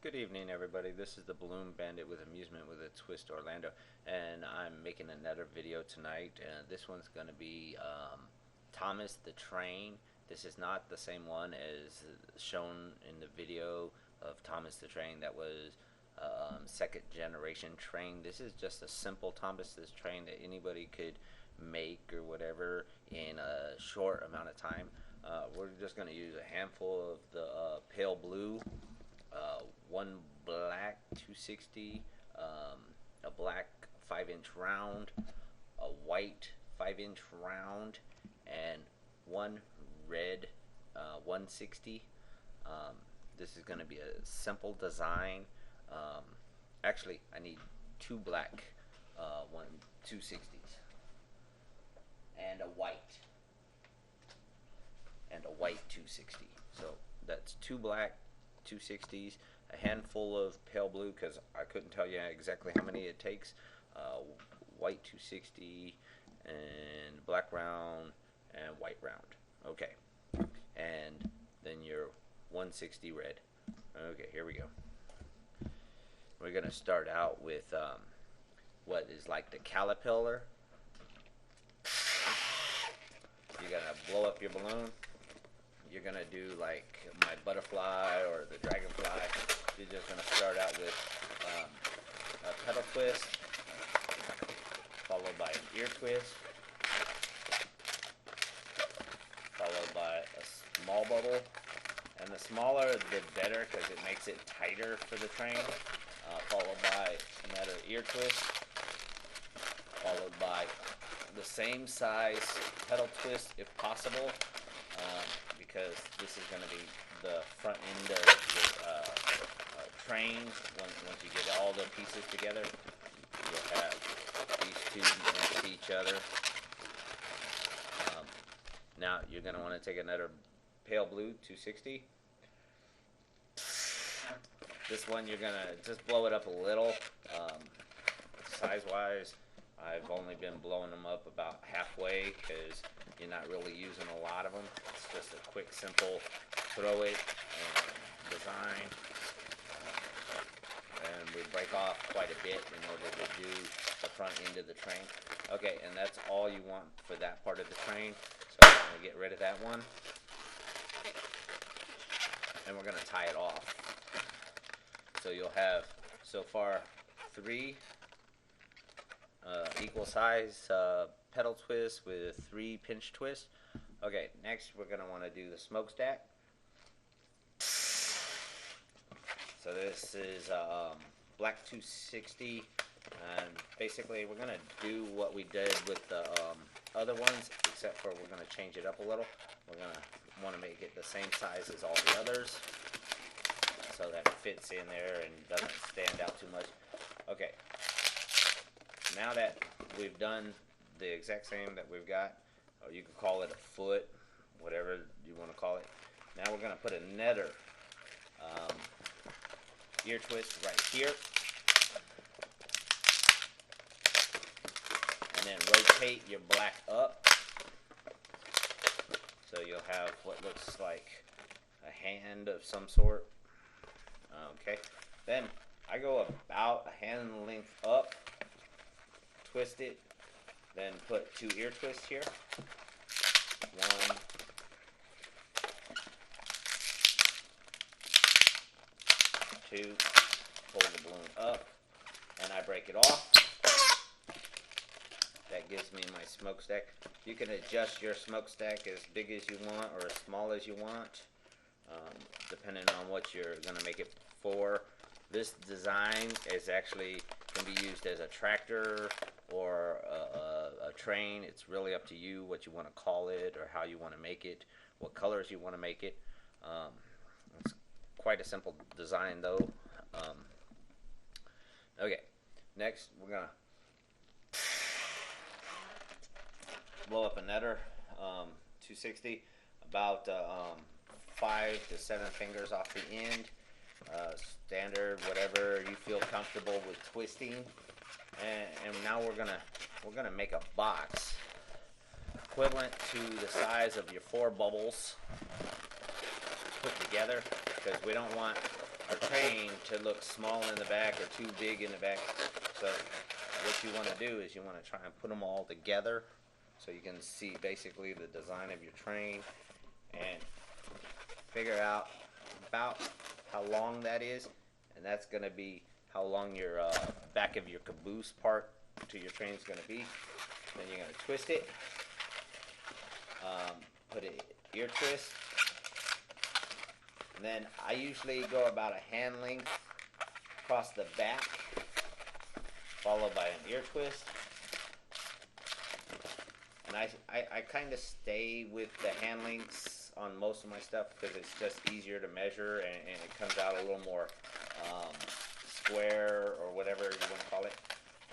Good evening, everybody. This is the Balloon Bandit with Amusement with a Twist Orlando, and I'm making another video tonight. This one's going to be Thomas the Train. This is not the same one as shown in the video of Thomas the Train that was second generation train. This is just a simple Thomas the Train that anybody could make or whatever in a short amount of time. We're just going to use a handful of the pale blue, one black 260, a black 5-inch round, a white 5-inch round, and one red 160. This is going to be a simple design. Actually, I need two black 260s and a white 260. So that's two black 260s, a handful of pale blue, because I couldn't tell you exactly how many it takes, white 260 and black round and white round. Okay, and then your 160 red. Okay, here we go. We're gonna start out with what is like the caterpillar. You're gonna blow up your balloon. You're gonna do like my butterfly or the dragonfly. You're just gonna start out with a petal twist, followed by an ear twist, followed by a small bubble, and the smaller the better because it makes it tighter for the train. Followed by another ear twist, followed by the same size petal twist if possible. Because this is going to be the front end of the train. Once you get all the pieces together, you'll have these two next to each other. Now you're going to want to take another pale blue 260. This one you're going to just blow it up a little. Size-wise, I've only been blowing them up about halfway because you're not really using a lot of them. It's just a quick, simple throw it design. And we break off quite a bit in order to do the front end of the train. Okay, and that's all you want for that part of the train. So I'm going to get rid of that one. And we're going to tie it off. So you'll have, so far, 3 equal size pedal twists with 3 pinch twists. Okay, next we're going to want to do the smokestack. So this is black 260, and basically we're going to do what we did with the other ones, except for we're going to change it up a little. We're going to want to make it the same size as all the others so that it fits in there and doesn't stand out too much. Okay. Now that we've done the exact same that we've got, or you can call it a foot, whatever you want to call it. Now we're going to put another ear twist right here. And then rotate your black up. So you'll have what looks like a hand of some sort. Okay. Then I go about a hand length up. Twist it, then put 2 ear twists here. 1, 2, pull the balloon up, and I break it off. That gives me my smokestack. You can adjust your smokestack as big as you want or as small as you want, depending on what you're going to make it for. This design is actually can be used as a tractor or a train. It's really up to you what you want to call it or how you want to make it, what colors you want to make it. It's quite a simple design though. Okay, next we're going to blow up another 260, about 5 to 7 fingers off the end. Standard, whatever you feel comfortable with twisting, and now we're gonna make a box equivalent to the size of your 4 bubbles put together, because we don't want our train to look small in the back or too big in the back. So what you want to do is you want to try and put them all together so you can see basically the design of your train and figure out about how long that is, and that's going to be how long your back of your caboose part to your train is going to be. Then you're going to twist it, put an ear twist, and then I usually go about a hand length across the back, followed by an ear twist. And I kind of stay with the hand lengths on most of my stuff because it's just easier to measure, and it comes out a little more square or whatever you want to call it.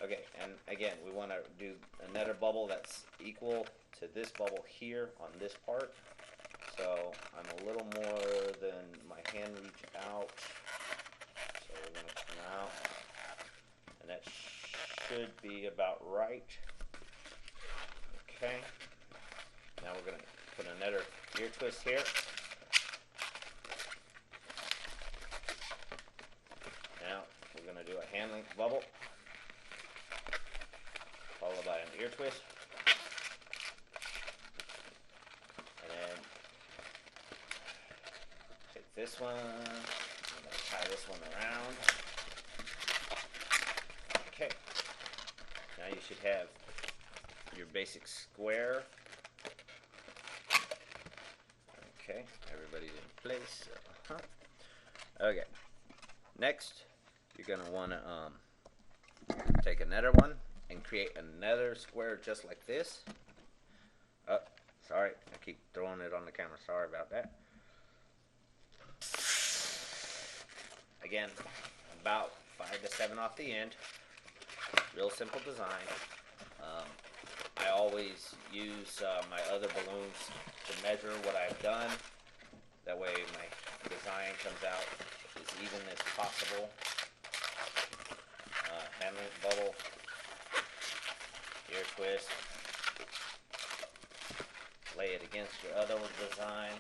Okay, and again, we want to do another bubble that's equal to this bubble here on this part. So I'm a little more than my hand reach out. So we're going to come out, and that should be about right. Okay, now we're going to put another ear twist here. Now we're going to do a hand length bubble, followed by an ear twist. And then take this one, I'm going to tie this one around. Okay, now you should have your basic square. Okay, everybody's in place. Okay, next you're going to want to take another one and create another square just like this. Oh, sorry, I keep throwing it on the camera. Sorry about that. Again, about 5 to 7 off the end. Real simple design. I always use my other balloons to measure what I've done. That way my design comes out as even as possible. Hand length bubble, ear twist, lay it against your other design.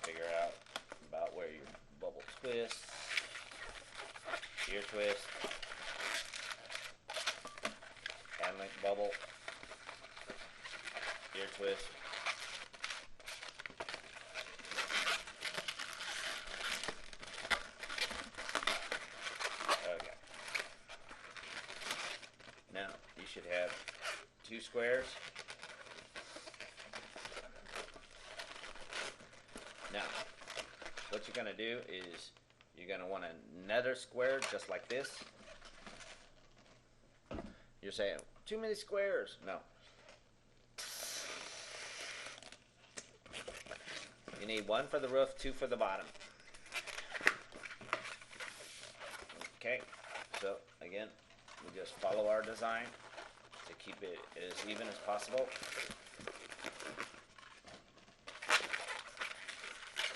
Figure out about where your bubble twists, ear twist, hand length bubble, ear twist. Okay. Now you should have 2 squares. Now, what you're going to do is you're going to want another square just like this. You're saying, too many squares. No. You need 1 for the roof, 2 for the bottom. Okay, so again, we just follow our design to keep it as even as possible.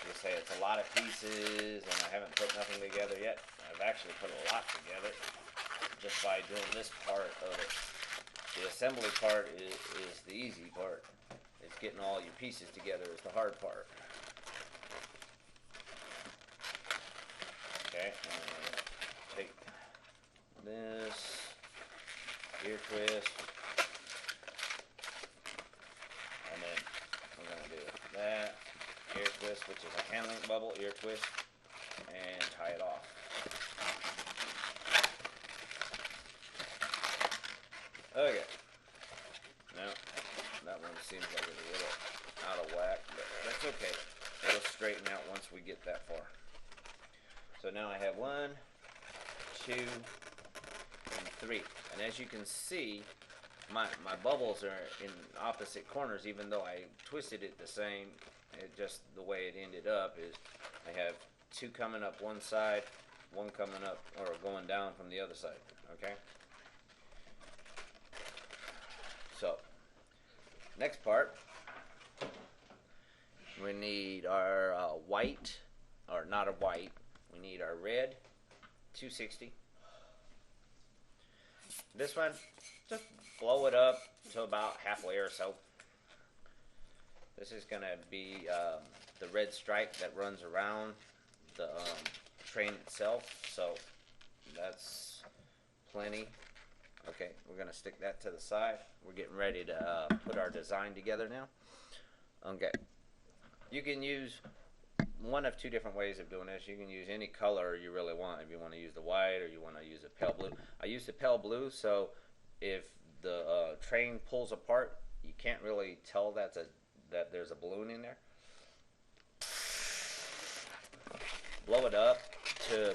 You say it's a lot of pieces and I haven't put nothing together yet. I've actually put a lot together just by doing this part of it. The assembly part is the easy part. It's getting all your pieces together is the hard part. Okay, and take this ear twist, and then we're going to do that ear twist, which is a hand length bubble, ear twist, and tie it off. Okay, now that one seems like it's a little out of whack, but that's okay. It'll straighten out once we get that far. So now I have 1, 2, and 3. And as you can see, my bubbles are in opposite corners, even though I twisted it the same. It just the way it ended up is I have 2 coming up one side, 1 coming up or going down from the other side. Okay? So, next part, we need our white, or not a white, we need our red 260. This one, just blow it up to about halfway or so. This is going to be the red stripe that runs around the train itself, so that's plenty. Okay, we're going to stick that to the side. We're getting ready to put our design together now. Okay, you can use one of two different ways of doing this. You can use any color you really want. If you want to use the white or you want to use a pale blue. I use the pale blue, so if the train pulls apart, you can't really tell that there's a balloon in there. Blow it up to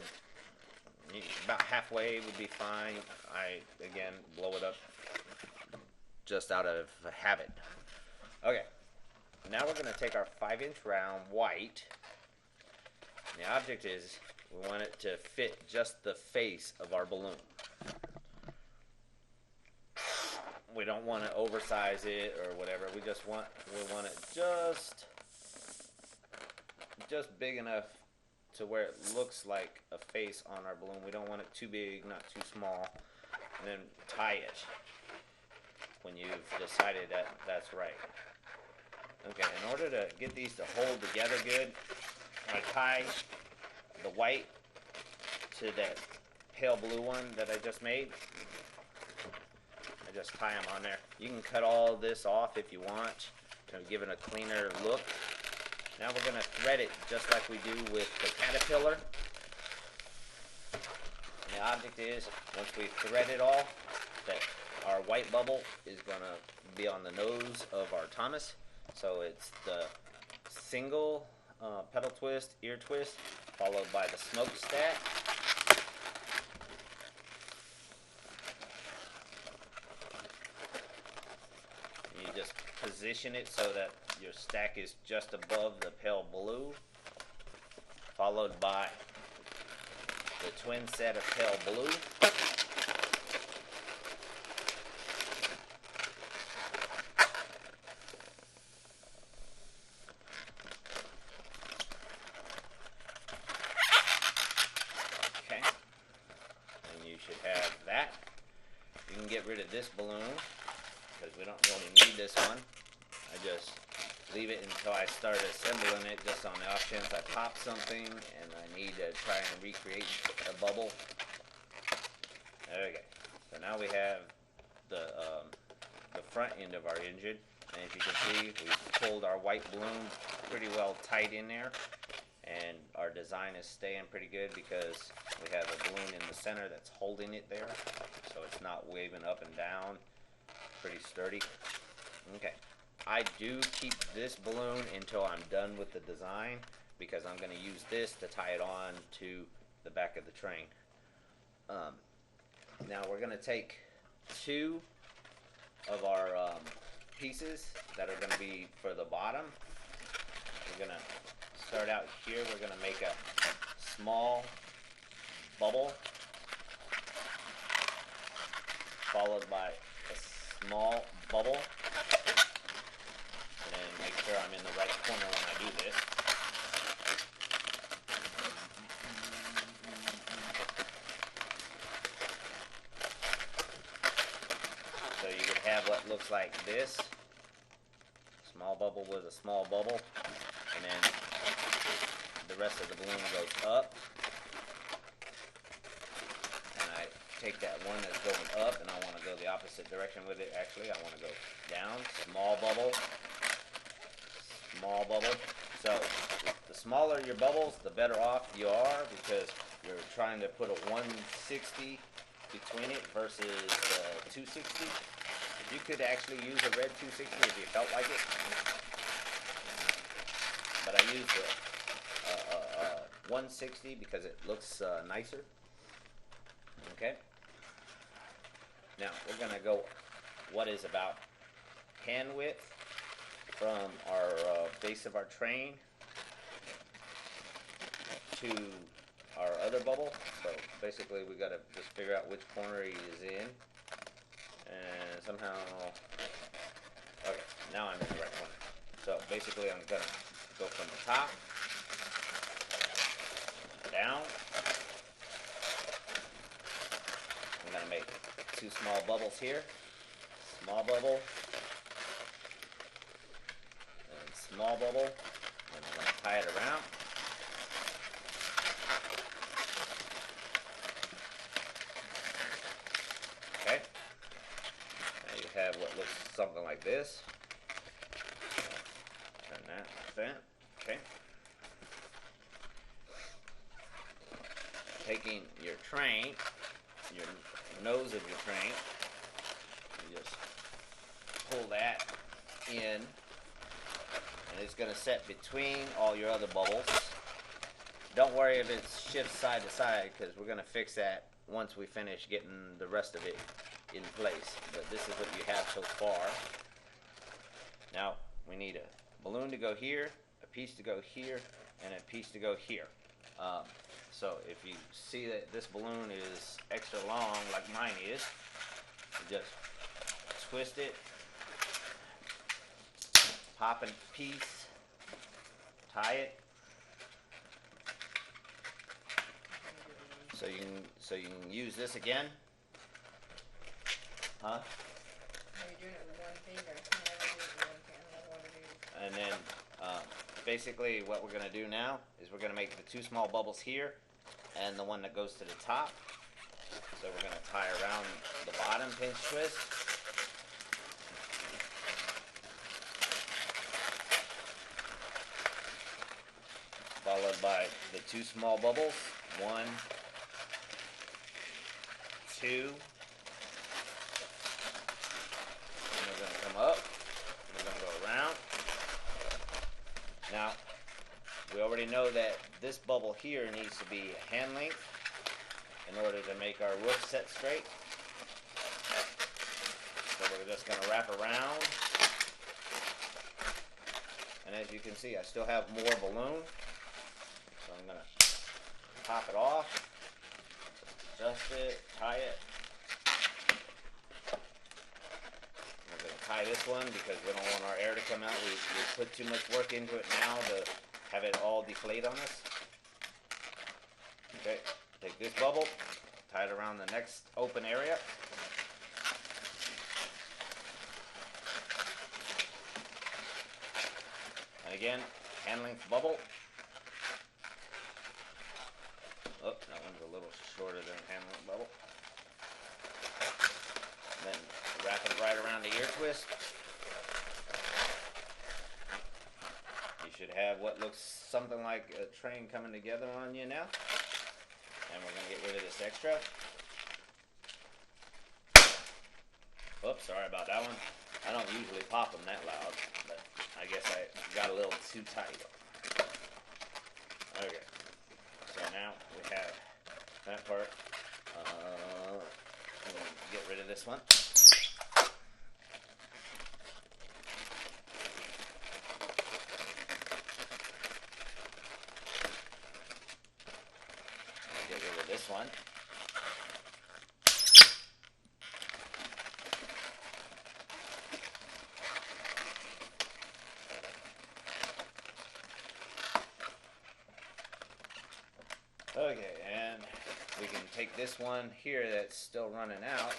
about halfway would be fine. I, again, blow it up just out of habit. Okay, now we're going to take our 5-inch round white. The object is we want it to fit just the face of our balloon. We don't want to oversize it or whatever. We want it just big enough to where it looks like a face on our balloon. We don't want it too big, not too small. And then tie it when you've decided that that's right. Okay, in order to get these to hold together good, I tie the white to that pale blue one that I just made. I just tie them on there. You can cut all this off if you want to give it a cleaner look. Now we're going to thread it just like we do with the caterpillar. And the object is, once we thread it all, that our white bubble is going to be on the nose of our Thomas. So it's the single pedal twist, ear twist, followed by the smokestack. You just position it so that your stack is just above the pale blue, followed by the twin set of pale blue. Okay, and you should have that. You can get rid of this balloon because we don't really need this one. I just leave it until I start assembling it, just on the off chance I pop something and I need to try and recreate a bubble. Okay, so now we have the front end of our engine, and as you can see, we've pulled our white balloon pretty well tight in there, and our design is staying pretty good because we have a balloon in the center that's holding it there, so it's not waving up and down. Pretty sturdy. Okay. I do keep this balloon until I'm done with the design because I'm going to use this to tie it on to the back of the train. Now we're going to take two of our pieces that are going to be for the bottom. We're going to start out here. We're going to make a small bubble followed by a small bubble. And make sure I'm in the right corner when I do this. So you could have what looks like this. Small bubble with a small bubble. And then the rest of the balloon goes up. And I take that one that's going up and I want to go the opposite direction with it. Actually, I want to go down. Small bubble. Small bubble. So the smaller your bubbles, the better off you are because you're trying to put a 160 between it versus 260. You could actually use a red 260 if you felt like it, but I use the 160 because it looks nicer. Okay. Now we're gonna go what is about hand width from our base of our train to our other bubble. So basically we got to just figure out which corner he is in, and somehow, okay, now I'm in the right corner. So basically I'm going to go from the top down. I'm going to make two small bubbles here, small bubble, small bubble, and we're going to tie it around. Okay. Now you have what looks something like this. Turn that like that. Okay. Taking your train, your nose of your train, you just pull that in, and it's going to set between all your other bubbles. Don't worry if it shifts side to side, because we're going to fix that once we finish getting the rest of it in place. But this is what you have so far. Now we need a balloon to go here, a piece to go here, and a piece to go here. So if you see that this balloon is extra long like mine is, you just twist it, pop a piece, tie it, so you can use this again. Huh? Are you doing it with one finger? I never do it with one finger. I don't know what it is. And then basically what we're going to do now is we're going to make the two small bubbles here and the one that goes to the top. So we're going to tie around the bottom pinch twist. Followed by the two small bubbles. 1, 2. And we're going to come up. And we're going to go around. Now, we already know that this bubble here needs to be hand length in order to make our roof set straight. So we're just going to wrap around. And as you can see, I still have more balloon. So I'm going to pop it off, adjust it, tie it. We're going to tie this one because we don't want our air to come out. We put too much work into it now to have it all deflate on us. Okay, take this bubble, tie it around the next open area. And again, hand length bubble. Oh, that one's a little shorter than hand length bubble. And then wrap it right around the ear twist. You should have what looks something like a train coming together on you now. And we're going to get rid of this extra. Oops, sorry about that one. I don't usually pop them that loud, but I guess I got a little too tight. Okay, so now we have that part. I'm going to get rid of this one. Get rid of this one. Okay, and we can take this one here that's still running out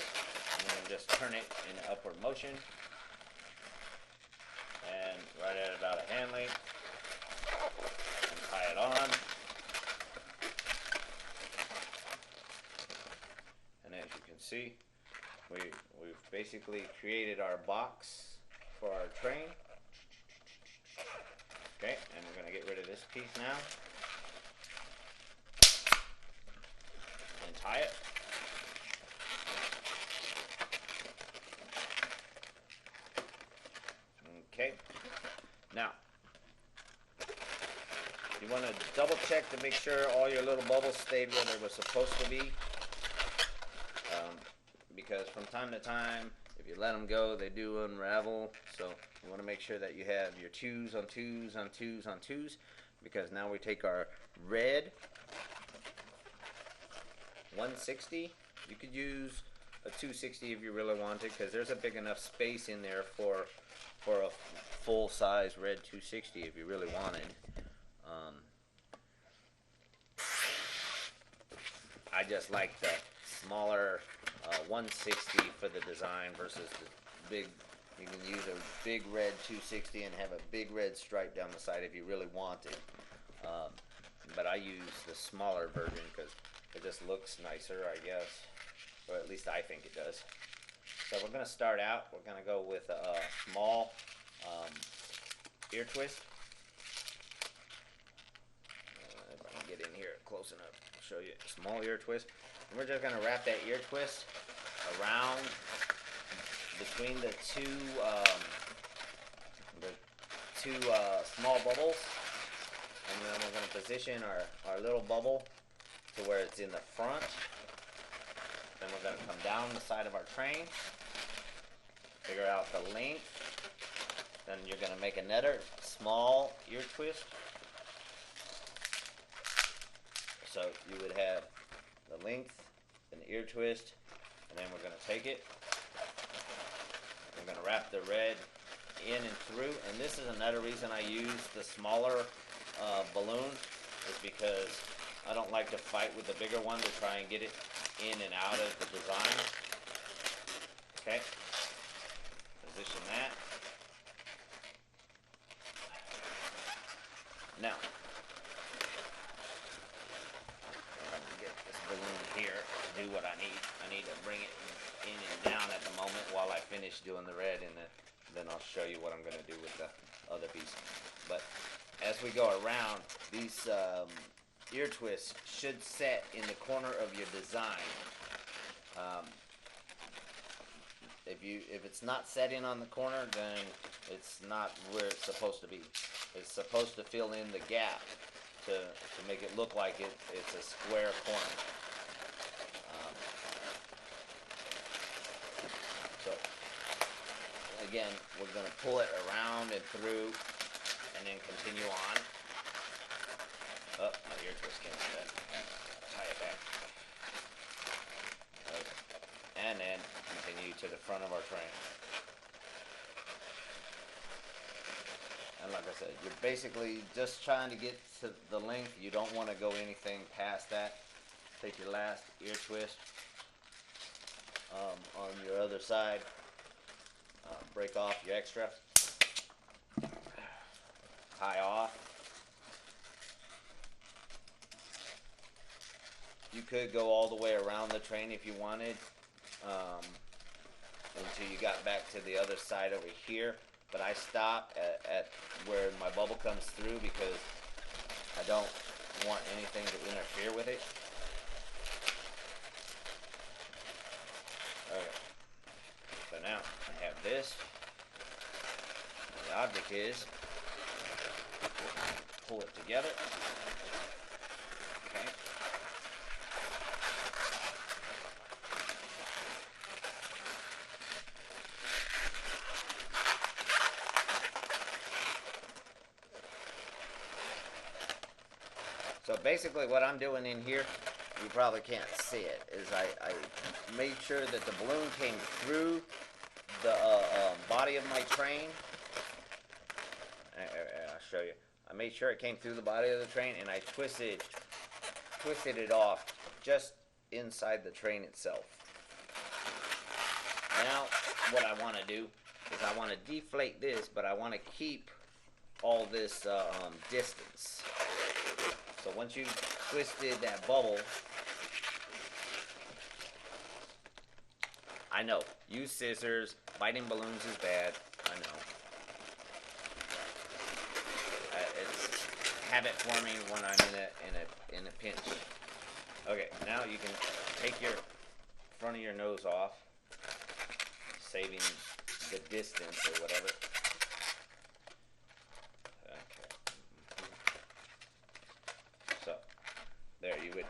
and then just turn it in upward motion. And right at about a hand length. And tie it on. And as you can see, we've basically created our box for our train. Okay, and we're going to get rid of this piece now. And tie it. Okay, now you want to double check to make sure all your little bubbles stayed where they were supposed to be. Because from time to time, if you let them go, they do unravel. So you want to make sure that you have your 2s on 2s on 2s on 2s. Because now we take our red 160. You could use a 260 if you really wanted, because there's a big enough space in there for a full-size red 260 if you really wanted. I just like the smaller 160 for the design versus the big You can use a big red 260 and have a big red stripe down the side if you really want it. But I use the smaller version because it just looks nicer, I guess. Or at least I think it does. So we're going to start out. We're going to go with a small ear twist. If I can get in here close enough, I'll show you a small ear twist. And we're just going to wrap that ear twist around between the two small bubbles. And then we're going to position our little bubble to where it's in the front. Then we're going to come down the side of our train, figure out the length. Then you're going to make another small ear twist. So you would have the length, an ear twist, and then we're going to take it. We're going to wrap the red in and through. And this is another reason I use the smaller balloon, is because I don't like to fight with the bigger one to try and get it in and out of the design. Okay, position that. Now, I'm going to get this balloon here to do what I need. I need to bring it in and down at the moment while I finish doing the red, and then I'll show you what I'm going to do with the other piece. But as we go around, these ear twists should set in the corner of your design. If it's not set in on the corner, then it's not where it's supposed to be. It's supposed to fill in the gap to make it look like it's a square corner. So again, we're going to pull it around and through, and then continue on. Oh, my ear twist came out. Tie it back. Okay. And then continue to the front of our train. And like I said, you're basically just trying to get to the length. You don't want to go anything past that. Take your last ear twist on your other side. Break off your extra. Tie off. You could go all the way around the train if you wanted, until you got back to the other side over here. But I stop at where my bubble comes through because I don't want anything to interfere with it. Okay. So now I have this. The object is pull it together. Okay. So basically what I'm doing in here, you probably can't see it, is I made sure that the balloon came through the body of my train. I'll show you. I made sure it came through the body of the train, and I twisted it off just inside the train itself. Now what I want to do is I want to deflate this, but I want to keep all this distance. So once you've twisted that bubble, I know, use scissors, biting balloons is bad, I know. It's habit forming when I'm in a pinch. Okay, now you can take your front of your nose off, saving the distance or whatever. There, you would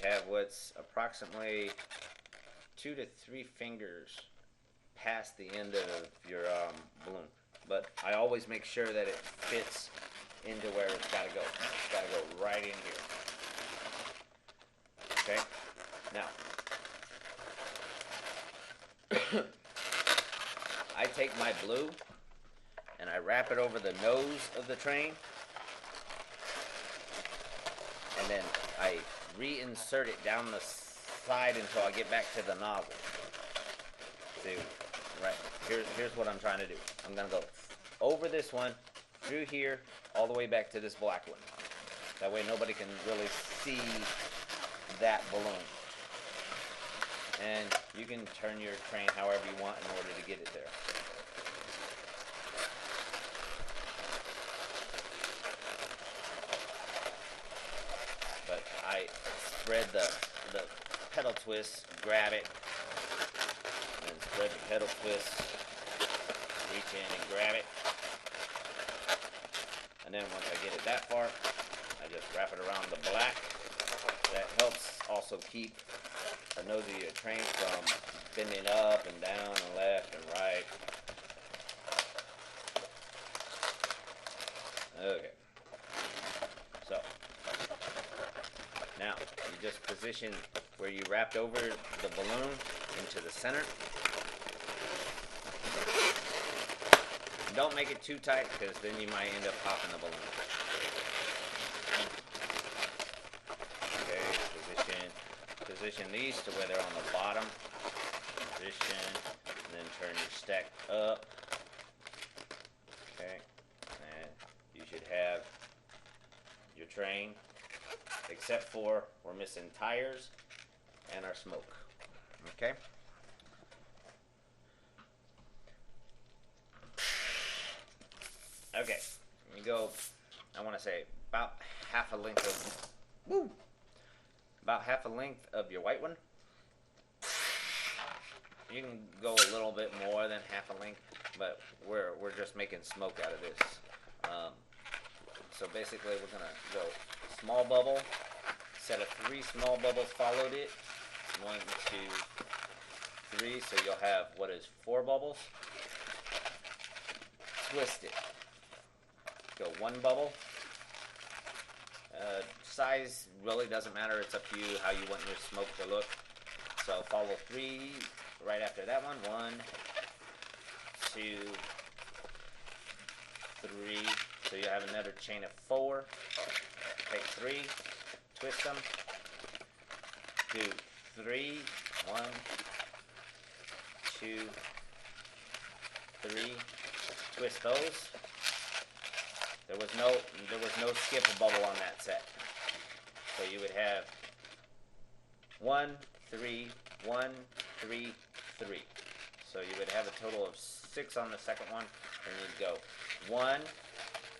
have what's approximately 2 to 3 fingers past the end of your balloon. But I always make sure that it fits into where it's got to go. It's got to go right in here. Okay? Now, I take my blue and I wrap it over the nose of the train. And then I reinsert it down the side until I get back to the nozzle. See, right. Here's what I'm trying to do. I'm gonna go over this one, through here, all the way back to this black one. That way nobody can really see that balloon. And you can turn your train however you want in order to get it there. But I spread the pedal twist, grab it, and spread the pedal twist, reach in and grab it. And then once I get it that far, I just wrap it around the black. That helps also keep the nose of your train from bending up and down and left and right. Okay. So, now you just position where you wrapped over the balloon into the center. Don't make it too tight because then you might end up popping the balloon. Okay, position these to where they're on the bottom. Position, and then turn your stack up. Okay, and you should have your train, except for we're missing tires and our smoke. Okay. Okay, you go, I want to say about half a length of your white one. You can go a little bit more than half a length, but we're just making smoke out of this. So basically we're gonna go small bubble, set of 3 small bubbles followed it, 1, 2, 3, so you'll have what is 4 bubbles. Twist it. Go 1 bubble. Size really doesn't matter. It's up to you how you want your smoke to look. So follow 3 right after that one. 1, 2, 3. So you have another chain of 4. Take 3. Twist them. Do 3. 1, 2, 3. Twist those. There was no skip a bubble on that set. So you would have 1, 3, 1, 3, 3. So you would have a total of 6 on the second one, and you'd go 1,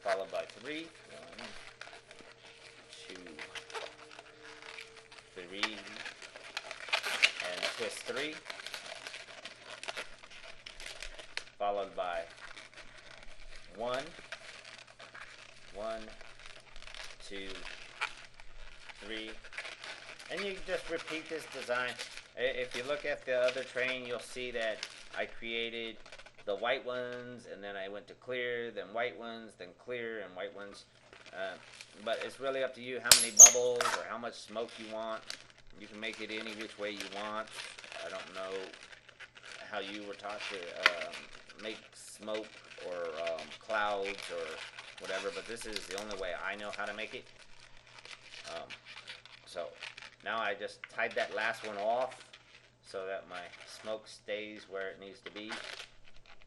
followed by 3, 1, 2, 3, and twist 3, followed by 1, 1, 2, 3, and you just repeat this design. If you look at the other train, you'll see that I created the white ones, and then I went to clear, then white ones, then clear, and white ones. But it's really up to you how many bubbles or how much smoke you want. You can make it any which way you want. I don't know how you were taught to make smoke or clouds or whatever, but this is the only way I know how to make it. So now I just tied that last one off so that my smoke stays where it needs to be,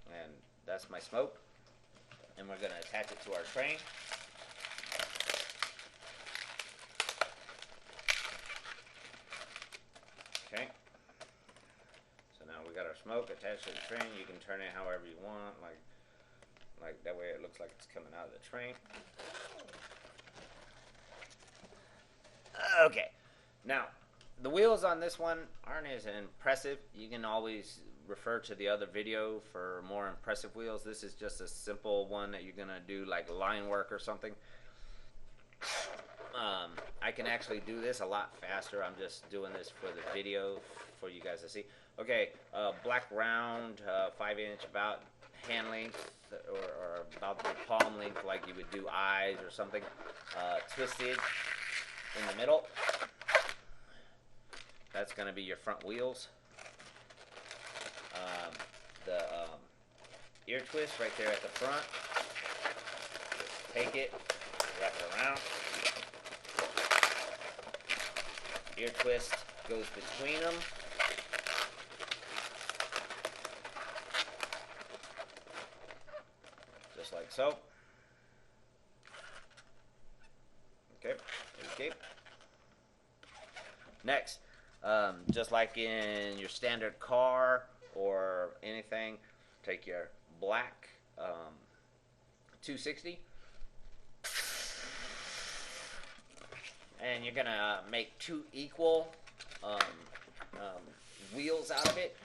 and that's my smoke, and we're going to attach it to our train. Okay, so now we got our smoke attached to the train. You can turn it however you want, like that way it looks like it's coming out of the train. Okay, now the wheels on this one aren't as impressive. You can always refer to the other video for more impressive wheels. This is just a simple one that you're gonna do like line work or something. I can actually do this a lot faster. I'm just doing this for the video for you guys to see. Okay, black round, 5-inch, about hand length or about the palm length, like you would do eyes or something. Twisted in the middle. That's going to be your front wheels. The ear twist right there at the front. Just take it, wrap it around. Ear twist goes between them. so. Okay, okay. Next, just like in your standard car or anything, take your black 260 and you're gonna make two equal wheels out of it.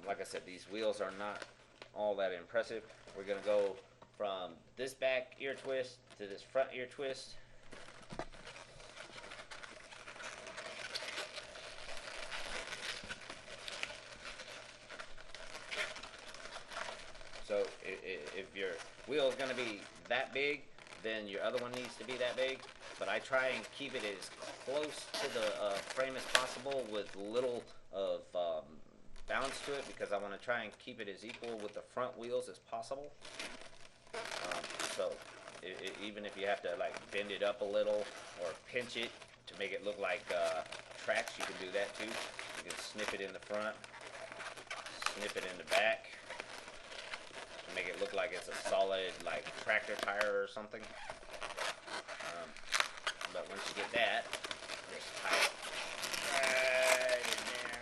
Like I said, these wheels are not all that impressive. We're gonna go from this back ear twist to this front ear twist. So if your wheel is going to be that big, then your other one needs to be that big. But I try and keep it as close to the frame as possible with little of bounce to it, because I want to try and keep it as equal with the front wheels as possible. So even if you have to like bend it up a little or pinch it to make it look like tracks, you can do that too. You can snip it in the front, snip it in the back, make it look like it's a solid like tractor tire or something. But once you get that, just tie it right in there.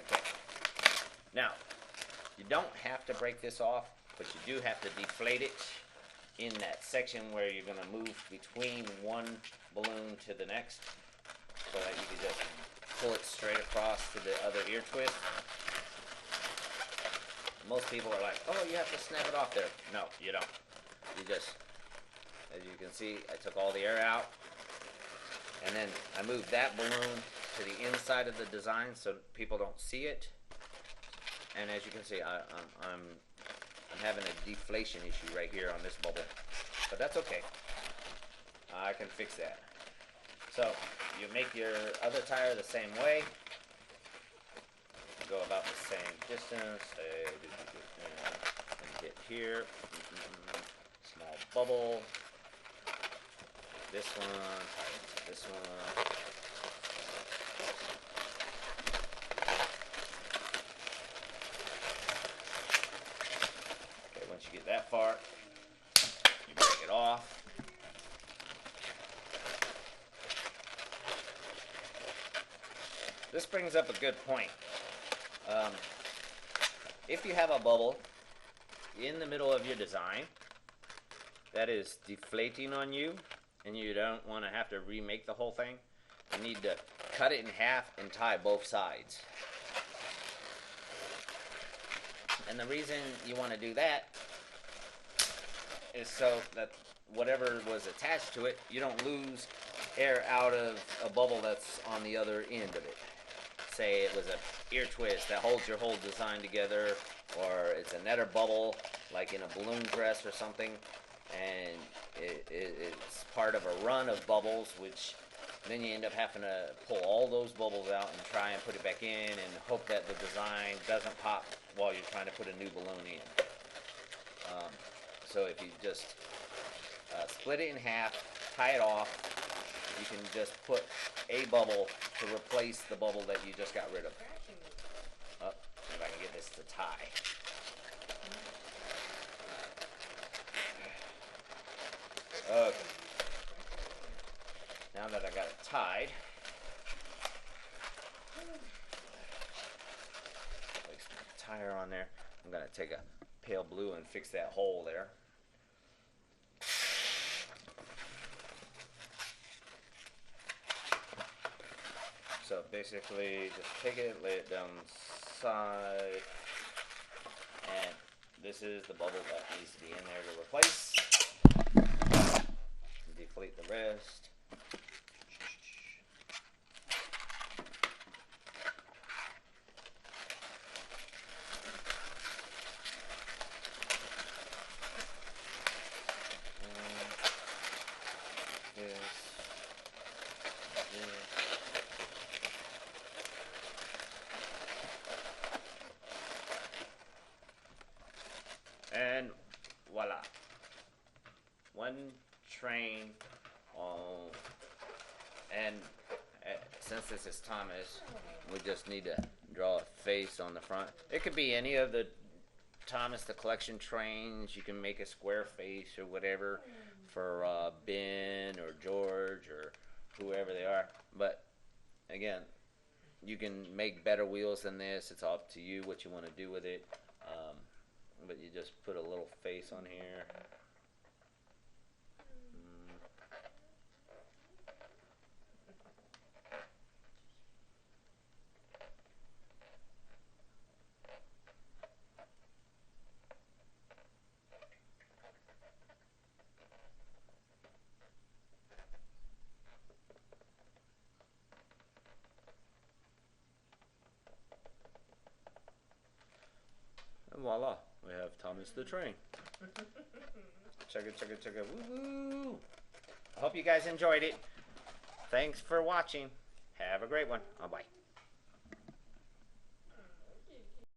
Okay. Now, you don't have to break this off, but you do have to deflate it in that section where you're going to move between one balloon to the next, so that you can just pull it straight across to the other ear twist. Most people are like, oh, you have to snap it off there. No, you don't. You just, as you can see, I took all the air out, and then I moved that balloon to the inside of the design so people don't see it. And as you can see, I'm having a deflation issue right here on this bubble, but that's okay. I can fix that. So you make your other tire the same way. Go about the same distance. And hit here. Small bubble. This one. This one. Okay, once you get that far, you break it off. This brings up a good point. If you have a bubble in the middle of your design that is deflating on you and you don't want to have to remake the whole thing, you need to cut it in half and tie both sides. And the reason you want to do that is so that whatever was attached to it, you don't lose air out of a bubble that's on the other end of it. Say it was an ear twist that holds your whole design together, or it's another bubble like in a balloon dress or something, and it's part of a run of bubbles, which then you end up having to pull all those bubbles out and try and put it back in and hope that the design doesn't pop while you're trying to put a new balloon in. So if you just split it in half, tie it off, you can just put a bubble to replace the bubble that you just got rid of. Oh, if I can get this to tie. Okay. Now that I got it tied, place the tire on there. I'm going to take a pale blue and fix that hole there. So basically, just take it, lay it down the side, and this is the bubble that needs to be in there to replace. Deflate the rest. And voila, one train on. And since this is Thomas, we just need to draw a face on the front. It could be any of the Thomas the Collection Trains. You can make a square face or whatever for Ben or George or whoever they are. But again, you can make better wheels than this. It's up to you what you want to do with it. But you just put a little face on here. And voila, we have Thomas the Train. Check it, check it, check it. Woo-hoo! I hope you guys enjoyed it. Thanks for watching. Have a great one. Bye-bye.